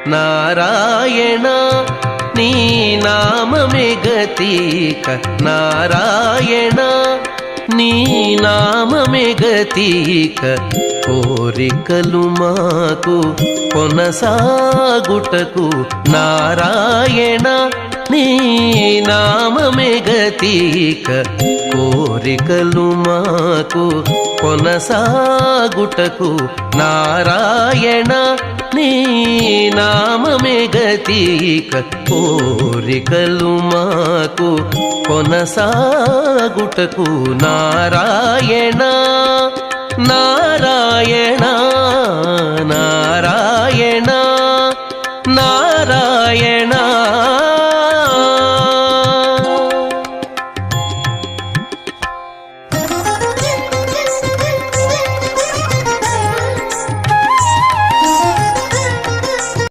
నారాయణ నీ నామమే గతిక నారాయణ నీ నామమే గతిక కోరికలు మాకు కొనసాగుటకు నారాయణ నీ నామమే గతిక కోరికలు మాకు కొనసాగుటకు నారాయణ నీ నామమే గతిక కోరికలు మాకు కొనసాగుటకు నారాయణ నారాయణ నారాయణ నారాయణ